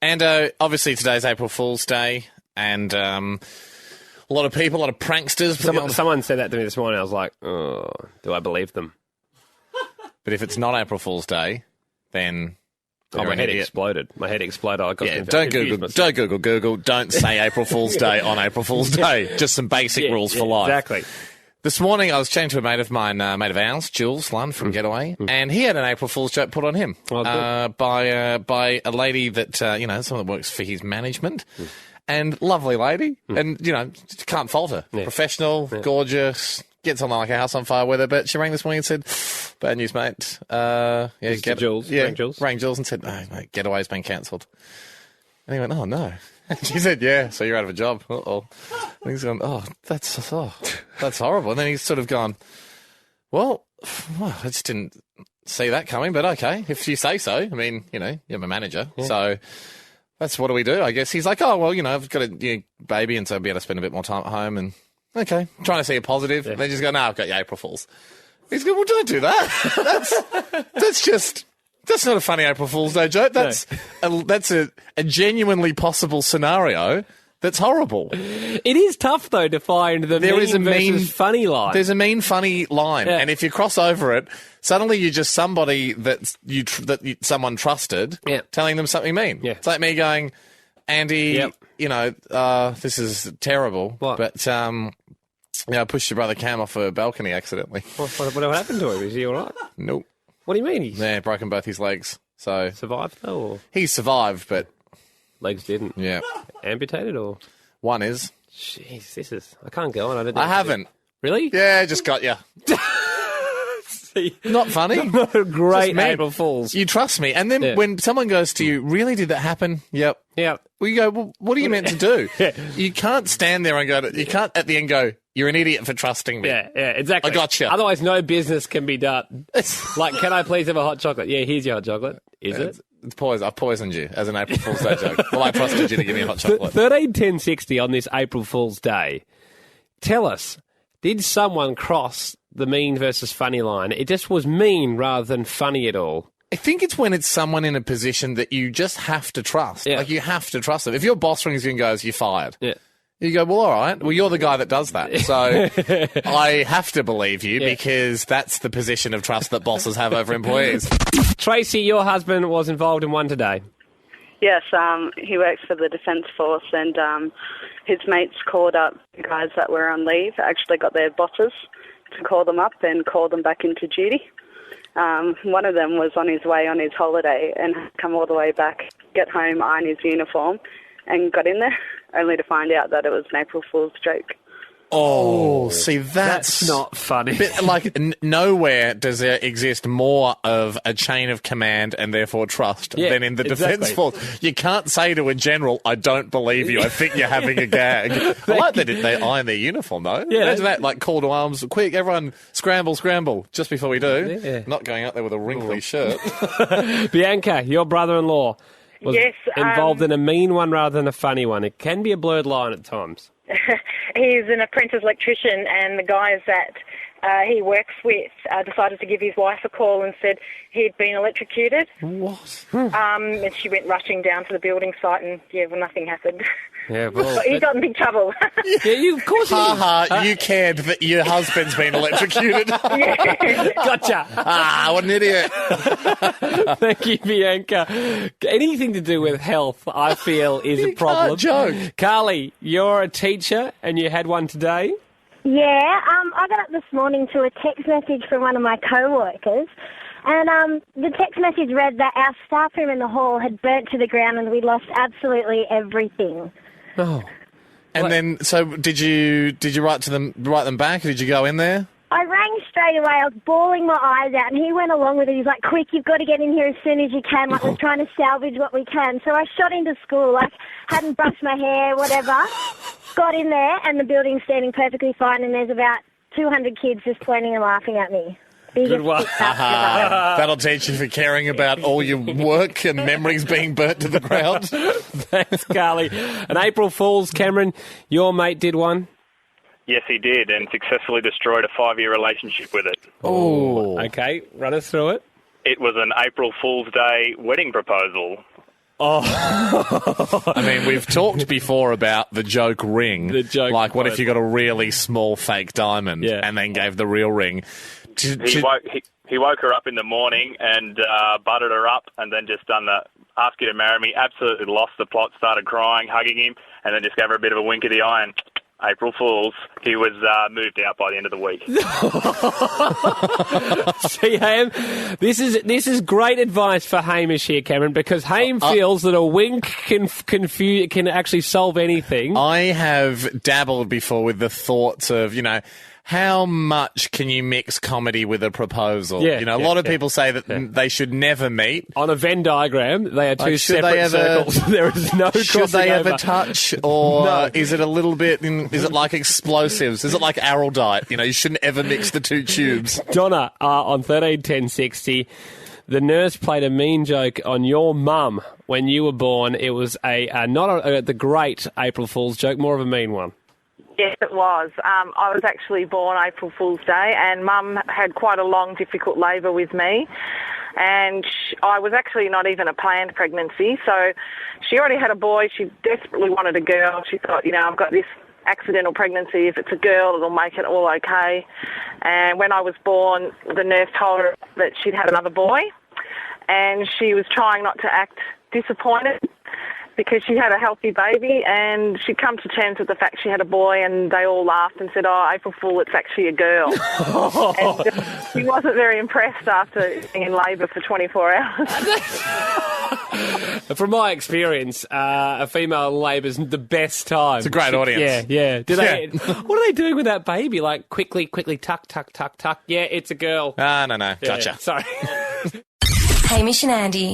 And obviously today's April Fool's Day, and a lot of people, a lot of pranksters. Someone said that to me this morning. I was like, oh, do I believe them? But if it's not April Fool's Day, then... my head exploded. Don't Google. Don't say April Fool's Day on April Fool's Day. Just some basic rules for life. Exactly. This morning, I was chatting to a mate of mine, mate of ours, Jules Lund from Getaway, and he had an April Fool's joke put on him by a lady that, someone that works for his management, and lovely lady, and, can't fault her. Yeah. Professional, gorgeous, gets on like a house on fire with her, but she rang this morning and said, bad news, mate. Jules. Yeah, rang Jules and said, oh, mate, Getaway's been cancelled. And he went, oh, no. And she said, yeah, so you're out of a job. Uh-oh. And he's gone, that's horrible. And then he's sort of gone, well, I just didn't see that coming, but okay, if you say so. I mean, you're my manager, so that's what do we do, I guess. He's like, oh, well, I've got a baby, and so I'll be able to spend a bit more time at home, and okay, trying to see a positive. Yeah. And they just go, no, I've got your April Fools. He's going, well, don't do that. That's not a funny April Fool's Day joke. That's a genuinely possible scenario that's horrible. It is tough, though, to find the versus funny line. There's a mean, funny line. Yeah. And if you cross over it, suddenly you're just somebody that someone trusted telling them something mean. Yeah. It's like me going, Andy, this is terrible. What? But, I pushed your brother Cam off a balcony accidentally. What happened to him? Is he all right? Nope. What do you mean? Yeah, broken both his legs. So survived though? Or? He survived, but legs didn't. Yeah. Amputated or? One is. Jeez, I can't go on. I haven't. Really? Yeah, just got you. Not funny. Not a great April Fools. You trust me. And then when someone goes to you, really, did that happen? Yep. Well, you go, well, what are you meant to do? You can't stand there and go, you can't at the end go, you're an idiot for trusting me. Yeah, exactly. I gotcha. Otherwise, no business can be done. Like, can I please have a hot chocolate? Yeah, here's your hot chocolate. Is it? It's poison. I've poisoned you as an April Fool's Day joke. Well, I trusted you to give me a hot chocolate. 13 10 60 on this April Fool's Day. Tell us, did someone cross the mean versus funny line? It just was mean rather than funny at all. I think it's when it's someone in a position that you just have to trust. Yeah. Like, you have to trust them. If your boss rings you and goes, you're fired. Yeah. You go, well, all right. Well, you're the guy that does that. So I have to believe you because that's the position of trust that bosses have over employees. Tracy, your husband was involved in one today. Yes, he works for the Defence Force, and his mates called up the guys that were on leave, actually got their bosses to call them up and call them back into duty. One of them was on his way on his holiday and had come all the way back, get home, iron his uniform, and got in there, only to find out that it was an April Fool's joke. Oh, see, that's not funny. Nowhere does there exist more of a chain of command and therefore trust than in the Defence Force. You can't say to a general, I don't believe you, I think you're having a gag. I like that they iron their uniform, though. Yeah. Imagine that, like, call to arms, quick, everyone, scramble, just before we do. Yeah. Not going out there with a wrinkly shirt. Bianca, your brother-in-law was involved in a mean one rather than a funny one. It can be a blurred line at times. He's an apprentice electrician, and the guys that he works with decided to give his wife a call and said he'd been electrocuted. What? And she went rushing down to the building site, and nothing happened. Yeah, well, he got in big trouble. Of course. You cared that your husband's been electrocuted. Gotcha. What an idiot. Thank you, Bianca. Anything to do with health, I feel, is a problem. Can't joke. Carly, you're a teacher, and you had one today. Yeah, I got up this morning to a text message from one of my co-workers, and the text message read that our staff room in the hall had burnt to the ground and we lost absolutely everything. Oh. And then, so did you write them back, or did you go in there? I rang straight away. I was bawling my eyes out, and he went along with it. He's like, quick, you've got to get in here as soon as you can. Like, we're trying to salvage what we can. So I shot into school, like, hadn't brushed my hair, whatever. Got in there, and the building's standing perfectly fine, and there's about 200 kids just pointing and laughing at me. Good one. That'll teach you for caring about all your work and memories being burnt to the ground. Thanks, Carly. An April Fool's, Cameron, your mate did one. Yes, he did, and successfully destroyed a 5-year relationship with it. Oh, okay. Run us through it. It was an April Fool's Day wedding proposal. I mean, we've talked before about the joke ring. The joke like, what quote. if you got a really small fake diamond and then gave the real ring? He woke her up in the morning and buttered her up and then just done the ask you to marry me, absolutely lost the plot, started crying, hugging him, and then just gave her a bit of a wink of the eye and April Fools. He was moved out by the end of the week. See, Ham, this is great advice for Hamish here, Cameron, because Ham feels that a wink can actually solve anything. I have dabbled before with the thoughts of, how much can you mix comedy with a proposal? Yeah, a lot of people say that they should never meet. On a Venn diagram, they are two should separate they ever, circles. There is no Should crossing they over. ever touch? Or No. is it a little bit, is it like explosives? Is it like Araldite? You shouldn't ever mix the two tubes. Donna, on 131060, the nurse played a mean joke on your mum when you were born. It was not the great April Fool's joke, more of a mean one. Yes, it was. I was actually born April Fool's Day, and Mum had quite a long, difficult labour with me. And I was actually not even a planned pregnancy, so she already had a boy. She desperately wanted a girl. She thought, I've got this accidental pregnancy. If it's a girl, it'll make it all okay. And when I was born, the nurse told her that she'd had another boy, and she was trying not to act disappointed because she had a healthy baby, and she'd come to terms with the fact she had a boy, and they all laughed and said, "Oh, April Fool, it's actually a girl." And she wasn't very impressed after being in labour for 24 hours. From my experience, a female labour's the best time. It's a great audience. Yeah. What are they doing with that baby? Like, quickly, tuck, tuck, tuck, tuck. Yeah, it's a girl. No. Yeah, Gotcha. Sorry. Hamish and Andy.